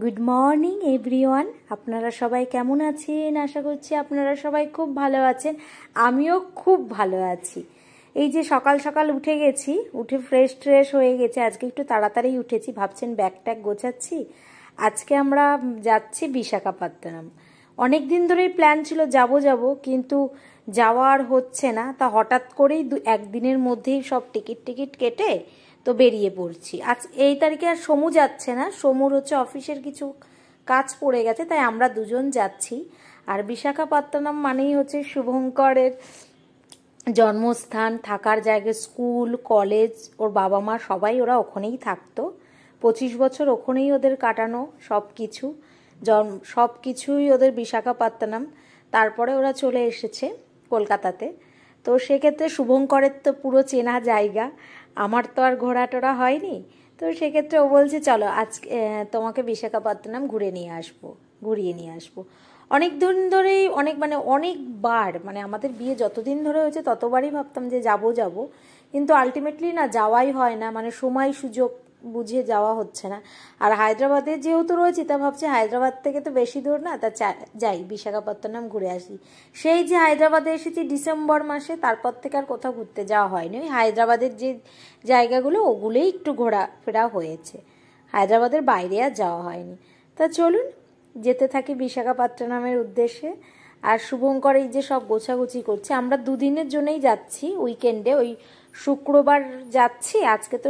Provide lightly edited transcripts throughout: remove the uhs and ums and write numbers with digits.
Good morning everyone. আপনারা সবাই কেমন আছেন? আশা করছি আপনারা সবাই খুব ভালো আছেন। আমিও খুব ভালো আছি। এই যে সকাল সকাল উঠে গেছি, উঠে ফ্রেশ হয়ে গেছে। আজকে একটু তাড়াতাড়ি উঠেছি। ভাবছেন ব্যাগ ট্যাগ গোছাচ্ছি। আজকে আমরা যাচ্ছি বিশাখাপত্তনম। অনেক দিন ধরেই প্ল্যান ছিল যাব, কিন্তু যাওয়ার হচ্ছে না। তা হঠাৎ করেই একদিনের মধ্যেই সব টিকিট কেটে তো বেরিয়ে পড়ছি। আজ এই তারিখে আর সমু যাচ্ছে না, সমুর হচ্ছে অফিসের কিছু কাজ পড়ে গেছে, তাই আমরা দুজন যাচ্ছি। আর বিশাখাপত্তনম মানেই হচ্ছে শুভঙ্করের জন্মস্থান, থাকার জায়গা, স্কুল, কলেজ, ওর বাবা মা সবাই ওরা ওখানেই থাকতো। 25 বছর ওখানেই ওদের কাটানো, সব কিছুই ওদের বিশাখাপত্তনম। তারপরে ওরা চলে এসেছে কলকাতাতে। তো সেক্ষেত্রে শুভঙ্করের তো পুরো চেনা জায়গা, আমার তো আর ঘোরা টোরা হয়নি। তো সেক্ষেত্রে ও বলছে চলো আজকে তোমাকে বিশাখাপত্তনম ঘুরিয়ে নিয়ে আসবো। অনেক দিন ধরেই অনেকবার আমাদের বিয়ে যতদিন ধরে হয়েছে ততবারই ভাবতাম যে যাব, কিন্তু আলটিমেটলি না যাওয়াই হয় না, সময় সুযোগ বুঝে যাওয়া হচ্ছে না। আর হায়দ্রাবাদে যেহেতু রয়েছি, তা ভাবছি হায়দ্রাবাদ থেকে তো বেশি দূর না, তা যাই বিশাখাপত্তনম ঘুরে আসি। সেই যে হায়দ্রাবাদে এসেছি ডিসেম্বর মাসে, তারপর থেকে আর কোথাও ঘুরতে যাওয়া হয়নি। ওই হায়দ্রাবাদের যে জায়গাগুলো ওগুলোই একটু ঘোরাফেরা হয়েছে, হায়দ্রাবাদের বাইরে আর যাওয়া হয়নি। তা চলুন যেতে থাকি বিশাখাপত্তনমের উদ্দেশ্যে। আর শুভঙ্কর এই যে সব গোছাগুছি করছে। আমরা দুদিনের জন্যই যাচ্ছি, উইকেন্ডে, ওই শুক্রবার যাচ্ছি। আজকে তো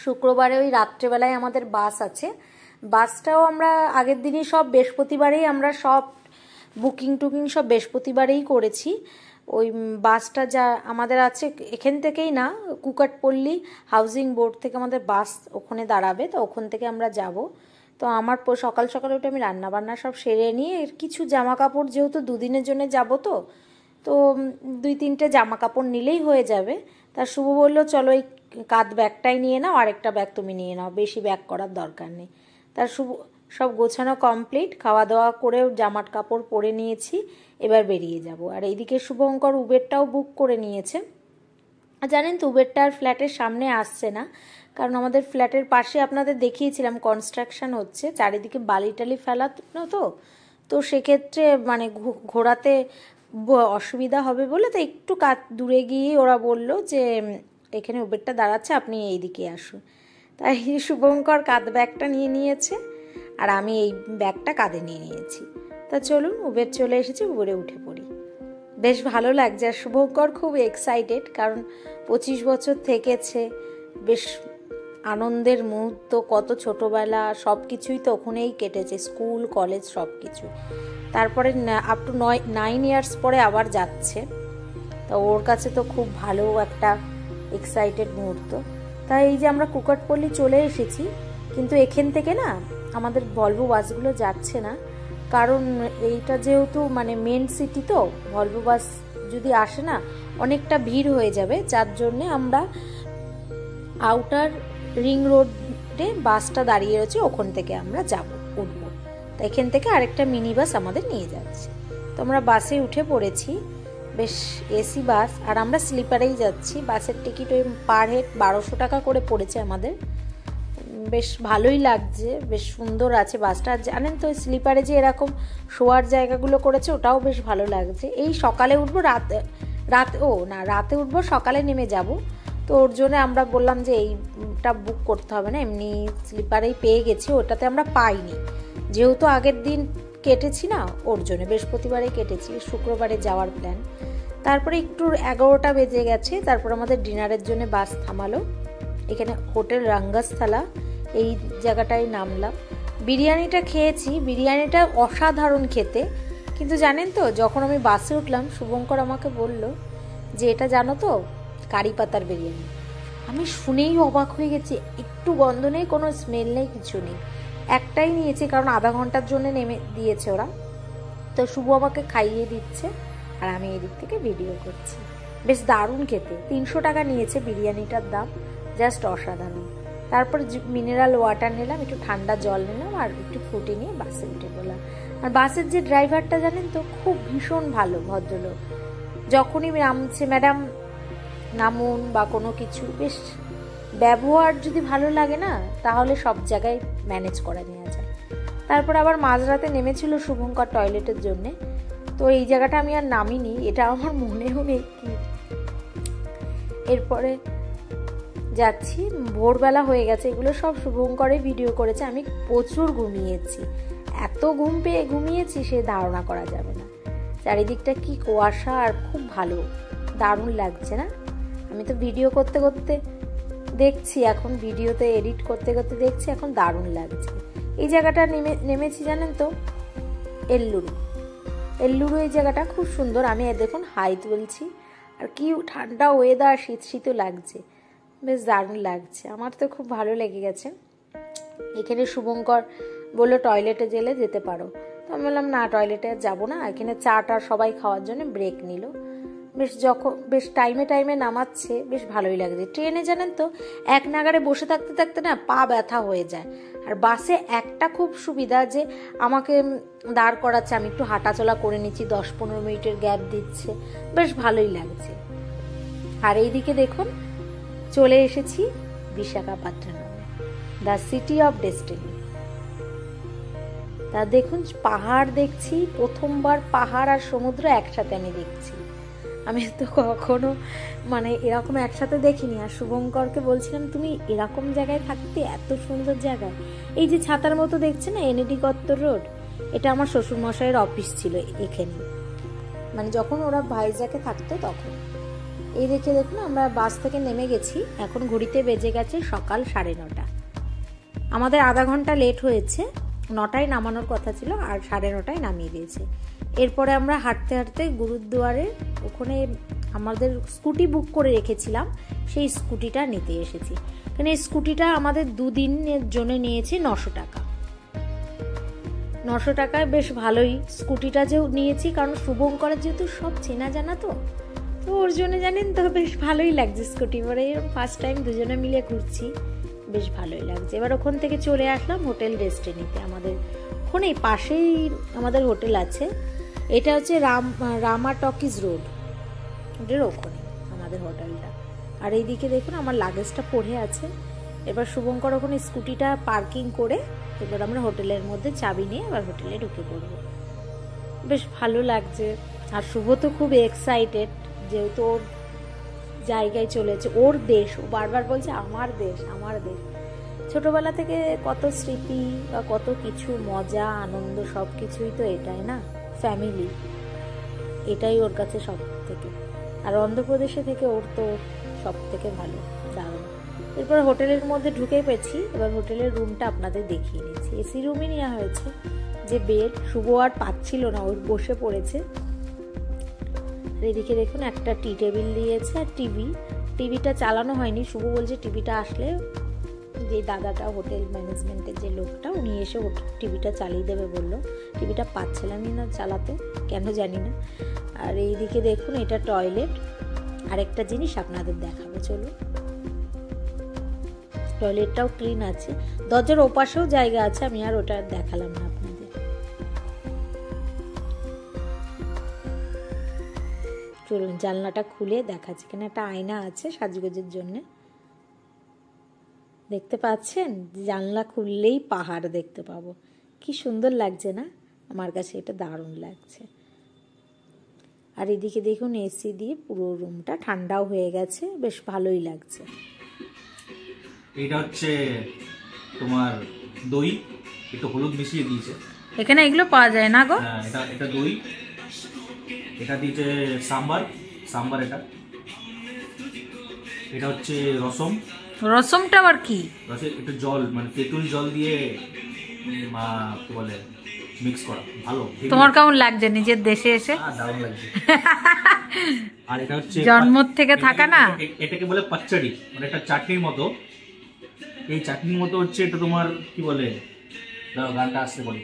শুক্রবারে ওই রাত্রেবেলায় আমাদের বাস আছে। বাসটাও আমরা আগের দিনই সব বৃহস্পতিবারেই আমরা সব বুকিং টুকিং সব বৃহস্পতিবারেই করেছি। ওই বাসটা যা আমাদের আছে এখান থেকেই না, কুকাটপল্লী হাউজিং বোর্ড থেকে আমাদের বাস ওখানে দাঁড়াবে, তো ওখান থেকে আমরা যাব। তো আমার সকাল সকাল উঠে আমি রান্নাবান্না সব সেরে নিয়ে কিছু জামা কাপড়, যেহেতু দুদিনের জন্য যাব, তো 2-3টে জামা কাপড় নিলেই হয়ে যাবে। তা শুভ বললো চলো এই কাঁধ ব্যাগটাই নিয়ে নাও, আরেকটা ব্যাগ তুমি নিয়ে নাও, বেশি ব্যাগ করার দরকার নেই। তার শুভ সব গোছানো কমপ্লিট, খাওয়া দাওয়া করে জামা কাপড় পরে নিয়েছি, এবার বেরিয়ে যাব। আর এইদিকে শুভঙ্কর উবেরটাও বুক করে নিয়েছে। জানেন তো উবেরটা আর ফ্ল্যাটের সামনে আসছে না, কারণ আমাদের ফ্ল্যাটের পাশে আপনাদের দেখিয়েছিলাম কনস্ট্রাকশন হচ্ছে, চারিদিকে বালি টালি ফেলানো, তো সেক্ষেত্রে ঘোরাতে অসুবিধা হবে বলে তো একটু দূরে গিয়ে ওরা বলল যে এখানে উবেরটা দাঁড়াচ্ছে, আপনি এইদিকে আসুন। তাই শুভঙ্কর কাঁধ ব্যাগটা নিয়ে নিয়েছে আর আমি এই ব্যাগটা কাঁধে নিয়ে নিয়েছি। তা চলুন উবের চলে এসেছে, উবেরে উঠে পড়ি। বেশ ভালো লাগছে। আর শুভঙ্কর খুব এক্সাইটেড, কারণ 25 বছর থেকেছে, বেশ আনন্দের মুহূর্ত, কত ছোটবেলা সব কিছুই তো ওখানেই কেটেছে, স্কুল কলেজ সব কিছু। তারপরে আপ টু 9 ইয়ার্স পরে আবার যাচ্ছে, তা ওর কাছে তো খুব ভালো একটা এক্সাইটেড মুহূর্ত। তাই এই যে আমরা কুকাটপল্লী চলে এসেছি, কিন্তু এখান থেকে না আমাদের ভলভো বাসগুলো যাচ্ছে না, কারণ এইটা যেহেতু মেন সিটি, তো ভলভো বাস যদি আসে না অনেকটা ভিড় হয়ে যাবে, যার জন্যে আমরা আউটার রিং রোডে বাসটা দাঁড়িয়ে রয়েছে, ওখান থেকে আমরা উঠবো। তো এখান থেকে আরেকটা মিনি বাস আমাদের নিয়ে যাচ্ছে। তো আমরা বাসে উঠে পড়েছি, বেশ এসি বাস, আর আমরা স্লিপারেই যাচ্ছি। বাসের টিকিট ওই পার হেড 1200 টাকা করে পড়েছে আমাদের। বেশ ভালোই লাগছে, বেশ সুন্দর আছে বাসটা। জানেন তো স্লিপারে যে এরকম শোয়ার জায়গাগুলো করেছে, ওটাও বেশ ভালো লাগছে। এই সকালে উঠবো, রাতে উঠবো, সকালে নেমে যাব। তো ওর জন্য আমরা বললাম যে এইটা বুক করতে হবে না, এমনি স্লিপারেই পেয়ে গেছি, ওটাতে আমরা পাইনি, যেহেতু আগের দিন কেটেছি না, ওর জন্য বৃহস্পতিবারে কেটেছি, শুক্রবারে যাওয়ার প্ল্যান। তারপরে একটু 11টা বেজে গেছে, তারপর আমাদের ডিনারের জন্য বাস থামালো এখানে হোটেল রঙ্গস্থলা, এই জায়গাটায় নামলাম। বিরিয়ানিটা খেয়েছি, বিরিয়ানিটা অসাধারণ খেতে। কিন্তু জানেন তো যখন আমি বাসে উঠলাম, শুভঙ্কর আমাকে বলল যে এটা জানো তো কারি পাতার বিরিয়ানি। আমি শুনেই অবাক হয়ে গেছি, একটু গন্ধ নেই, কোনো স্মেল নেই, কিছু নেই। একটাই নিয়েছি, কারণ আধা ঘন্টার জন্য নেমে দিয়েছে ওরা। তো শুভ আমাকে খাইয়ে দিচ্ছে আর আমি এদিক থেকে ভিডিও করছি। বেশ দারুণ খেতে, 300 টাকা নিয়েছে বিরিয়ানিটার দাম, জাস্ট অসাধারণ। তারপর মিনারেল ওয়াটার নিলাম, একটু ঠান্ডা জল নিলাম আর একটু ফ্রুটি নিয়ে বাসে উঠে পড়লাম। আর বাসের যে ড্রাইভারটা জানেন তো খুব ভীষণ ভালো ভদ্রলোক। যখনই নামছে ম্যাডাম নামুন বা কোনো কিছু, বেশ ব্যবহার যদি ভালো লাগে না তাহলে সব জায়গায় ম্যানেজ করে নেওয়া যায়। তারপর আবার মাঝরাতে নেমেছিল শুভঙ্কর টয়লেটের জন্যে, তো এই জায়গাটা আমি আর নামিনি, এটা আমার মনেও নেই কি। এরপরে যাচ্ছি, ভোরবেলা হয়ে গেছে, এগুলো সব শুভঙ্করে ভিডিও করেছে। আমি প্রচুর ঘুমিয়েছি, এত ঘুম পেয়ে ঘুমিয়েছি সে ধারণা করা যাবে না। চারিদিকটা কি কুয়াশা আর খুব ভালো, দারুণ লাগছে না? আমি তো ভিডিও করতে করতে দেখছি, এখন ভিডিওতে এডিট করতে করতে দেখছি এখন দারুণ লাগছে। এই জায়গাটা নেমেছি জানেন তো, এল্লুরু। এই জায়গাটা খুব সুন্দর। আমি দেখুন হাই তুলছি, আর কি ঠান্ডা ওয়েদার, শীত শীতও লাগছে, বেশ দারুণ লাগছে। আমার তো খুব ভালো লেগে গেছে। এখানে শুভঙ্কর বললো টয়লেটে যেতে পারো, তো আমি বললাম না, টয়লেটে যাবো না। এখানে চাটা সবাই খাওয়ার জন্য ব্রেক নিল। বেশ টাইমে নামাচ্ছে, বেশ ভালোই লাগছে। ট্রেনে জানেন তো এক নাগারে বসে থাকতে থাকতে না পা ব্যথা হয়ে যায়। আর বাসে একটা খুব সুবিধা যে আমাকে দাঁড় করাচ্ছে, আমি একটু হাঁটাচলা করে নিচ্ছি, 10-15 মিনিটের গ্যাপ দিচ্ছে, বেশ ভালোই লাগছে। আর এইদিকে দেখুন চলে এসেছি বিশাখাপত্তনমে, দ্য সিটি অফ ডেস্টিনি। তা দেখুন পাহাড় দেখছি, প্রথমবার পাহাড় আর সমুদ্র একসাথে আমি দেখছি। আমি তো কখনো মানে এরকম একসাথে দেখিনি। আর শুভঙ্করকে বলছিলাম তুমি এরকম জায়গায় থাকতে, এত সুন্দর জায়গায়। এই যে ছাতার মতো দেখছে না, এনএডি গত্তর রোড, এটা আমার শ্বশুরমশাইয়ের অফিস ছিল এখানে, মানে যখন ওরা ভাইজাকে থাকতো তখন। এই দেখুন আমরা বাস থেকে নেমে গেছি, এখন ঘড়িতে বেজে গেছে সকাল 9:30। আমাদের আধা ঘন্টা লেট হয়েছে, 9টায় নামানোর কথা ছিল আর 9:30টায় নামিয়ে দিয়েছে। এরপরে আমরা হাঁটতে হাঁটতে গুরুদুয়ারে ওখানে আমাদের স্কুটি বুক করে রেখেছিলাম, সেই স্কুটিটা নিতে এসেছি। কারণ এই স্কুটিটা আমাদের 2 দিনের জন্য নিয়েছে 900 টাকা। 900 টাকায় বেশ ভালোই স্কুটিটা যে নিয়েছি, কারণ শুভঙ্করের যেহেতু সব চেনা জানা, তো ওর জন্য জানেন তো বেশ ভালোই লাগছে। স্কুটি করে ফার্স্ট টাইম দুজনে মিলে ঘুরছি, বেশ ভালোই লাগছে। এবার ওখান থেকে চলে আসলাম হোটেল ডেস্টিনিতে। আমাদের ওখানে পাশেই আমাদের হোটেল আছে, এটা হচ্ছে রামা টকিজ রোড, ওটার ওখানে আমাদের হোটেলটা। আর এইদিকে দেখুন আমার লাগেজটা পড়ে আছে। এবার শুভঙ্কর ওখানে স্কুটিটা পার্কিং করে এবার আমরা হোটেলের মধ্যে চাবি নিয়ে আবার হোটেলে ঢুকে পড়বো, বেশ ভালো লাগছে। আর শুভ তো খুব এক্সাইটেড, যেহেতু ওর জায়গায় চলেছে, ওর দেশ, ও বারবার বলছে আমার দেশ আমার দেশ। ছোটবেলা থেকে কত স্মৃতি বা কত কিছু মজা আনন্দ সব কিছুই তো এটাই না, ফ্যামিলি, এটাই ওর কাছে সব থেকে। আর অন্ধ্রপ্রদেশে থেকে ওর তো সব থেকে ভালো, দারুণ। এরপর হোটেলের মধ্যে ঢুকে পেয়েছি, এবার হোটেলের রুমটা আপনাদের দেখিয়ে নিচ্ছি। এসি রুমই নেওয়া হয়েছে, যে বেড শুভ আর পাচ্ছিল না, ওর বসে পড়েছে। আর এদিকে দেখুন একটা টি টেবিল দিয়েছে আর টিভিটা চালানো হয়নি। শুভ বলছে টিভিটা আসলে যে দাদাটা হোটেল ম্যানেজমেন্টের যে লোকটা, উনি এসে টিভিটা চালিয়ে দেবে বললো। টিভিটা পাচ্ছিলামই না চালাতে, কেন জানি না। আর এইদিকে দেখুন এটা টয়লেট। আরেকটা জিনিস আপনাদের দেখাবো, চলুন। টয়লেটটাও ক্লিন আছে, দরজার ওপাশেও জায়গা আছে, আমি আর ওটা দেখালাম না আপনাদের। চলুন জানলাটা খুলে দেখাচ্ছি। এখানে একটা আয়না আছে সাজগোজের জন্য, দেখতে পাচ্ছেন? জানলা খুললেই পাহাড় দেখতে পাবো, কি সুন্দর লাগছে না? আমার কাছে এটা দারুণ লাগছে। আর এদিকে দেখুন এসি দিয়ে পুরো রুমটা ঠান্ডাও হয়ে গেছে, বেশ ভালোই লাগছে। এটা হচ্ছে তোমার দই, একটু হলুদ মিশিয়ে দিয়েছে। এখানে এগুলো পাওয়া যায় না গো? হ্যাঁ, এটা দই, এটা দিয়েছে সাম্বার, এটা হচ্ছে রসমটা আবার কি? একটু জল, মানে তেঁতুল জল দিয়ে কি বলে মিক্স করা, ভালো। তোমার কেমন লাগছে নিজের দেশে এসে? দারুণ লাগছে। আর এটা হচ্ছে জন্ম থেকে থাকা না, এটাকে বলে পাচ্চাড়ি, মানে একটা চাটনির মতো। এই চাটনির মতো হচ্ছে এটা তোমার কি বলে, গানটা আসতে বলে,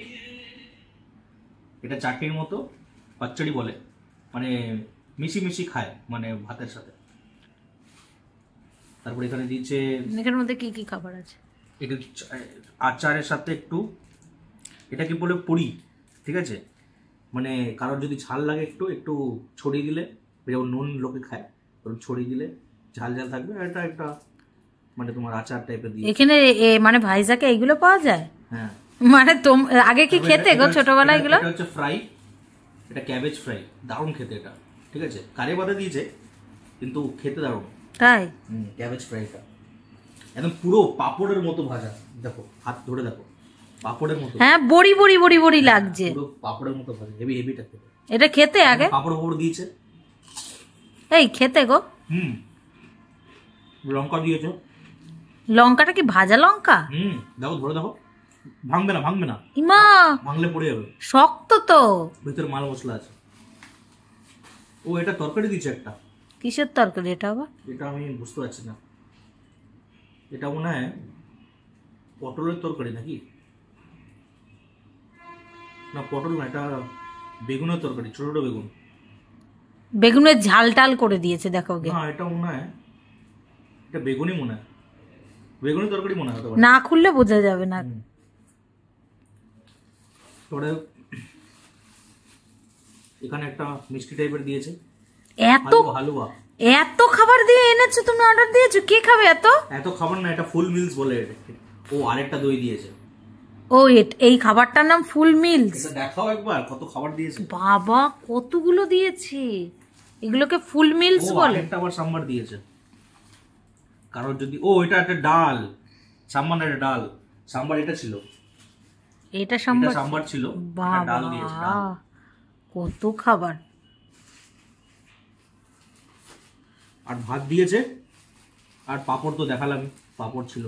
এটা চাটনির মতো পাচ্চাড়ি বলে, মানে মিশি খায় মানে ভাতের সাথে। তারপর এখানে দিয়েছে, এখানের মধ্যে কি কি খাবার আছে? একটু আচারের সাথে একটু, এটা কি বলে পুরি, ঠিক আছে? মানে কারোর যদি ঝাল লাগে একটু ছড়িয়ে দিলে, যেমন নুন লোকে খায়, ছড়িয়ে দিলে ঝাল থাকবে। আর এটা একটা মানে তোমার আচার টাইপের দিয়ে। এখানে মানে ভাইজাকে এইগুলো পাওয়া যায়? হ্যাঁ। মানে আগে কি খেতে গো ছোটবেলায় এগুলো? এটা হচ্ছে ফ্রাই, এটা ক্যাবেজ ফ্রাই, দারুণ খেতে এটা। ঠিক আছে, কারি পাতা দিয়েছে কিন্তু খেতে দারুণ। তাই? ক্যাবেজ ফ্রাইটা একদম পুরো পাপড়ের মতো ভাজা, দেখো হাত ধরে দেখো পাপড়ের মতো। হ্যাঁ, বড়ি বড়ি বড়ি বড়ি লাগছে, পুরো পাপড়ের মতো ভাজা, হেভি হেভিটা খেতে। এটা খেতে আগে পাপড় পাপড় দিয়েছে। এই খেতে গো। লঙ্কা দিয়েছে। লঙ্কাটা কি ভাজা লঙ্কা? দেখো ধরে দেখো, ভাঙবে না ভাঙবে না, ইমা ভাঙলে পড়ে যাবে, শক্ত তো। ভিতরে মাল মশলা আছে। ও এটা তরকারি দিয়েছে একটা। কিসের তরকারি এটা আবার? এটা আমি বুঝতে পারছি না, এটা মনে হয় পটলের তরকারি নাকি, না পটল না, এটা বেগুনের তরকারি, ছোট ছোট বেগুন। বেগুনের ঝাল টাল করে দিয়েছে দেখো গে। না এটা মনে হয় এটা বেগুনই মনে হয়, বেগুনের তরকারি মনে হয়। না খুললে বোঝা যাবে না। পরে এখানে একটা মিষ্টি টাইপের দিয়েছে। এত হালুয়া, এত খাবার দিয়ে এনেছো তুমি, অর্ডার দিয়েছো? কে খাবে এত? এত খাবার না, এটা ফুল মিলস বলে। ও আরেকটা দই দিয়েছে। ও এই খাবারটার নাম ফুল মিলস? এটা দেখাও একবার কত খাবার দিয়েছে। বাবা কতগুলো দিয়েছে, এগুলোকে ফুল মিলস বলে। একটা আবার সাম্বার দিয়েছে কারণ যদি, ও এটা একটা ডাল, সাম্বার একটা ডাল, সাম্বার এটা ছিল, এটা সাম্বার ছিল, ডাল দিয়েছে। কত খাবার। আর ভাত দিয়েছে, আর পাপড় তো দেখালাম, পাপড় ছিল,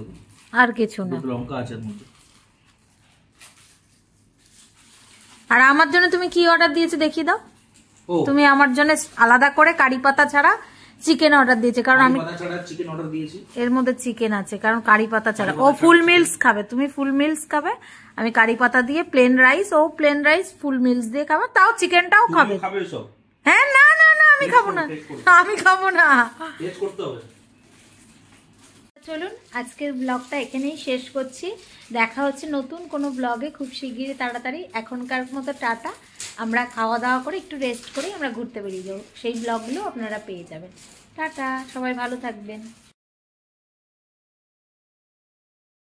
আর কিছু না, লঙ্কা আছে এর মধ্যে। আর আমার জন্য তুমি কি অর্ডার দিয়েছো দেখিয়ে দাও। তুমি আমার জন্য আলাদা করে কারি পাতা ছাড়া চিকেন অর্ডার দিয়েছে, কারণ আমি চিকেন অর্ডার দিয়েছি, এর মধ্যে চিকেন আছে, কারণ কারি পাতা ছাড়া। ও ফুল মিলস খাবে, তুমি ফুল মিলস খাবে, আমি কারি পাতা দিয়ে প্লেন রাইস, ও প্লেন রাইস ফুল মিলস দিয়ে খাবে, তাও চিকেনটাও খাবে। হ্যাঁ, না না না, আমি খাবো না, আমি খাবো না। টেস্ট করতে হবে। চলুন আজকের ব্লগটা এখানেই শেষ করছি, দেখা হচ্ছে নতুন কোনো ব্লগে খুব শিগগিরই, তাড়াতাড়ি। এখনকার মতো টাটা, আমরা খাওয়া দাওয়া করে একটু রেস্ট করে আমরা ঘুরতে বেরিয়ে যাবো, সেই ব্লগগুলো আপনারা পেয়ে যাবেন। টাটা, সবাই ভালো থাকবেন।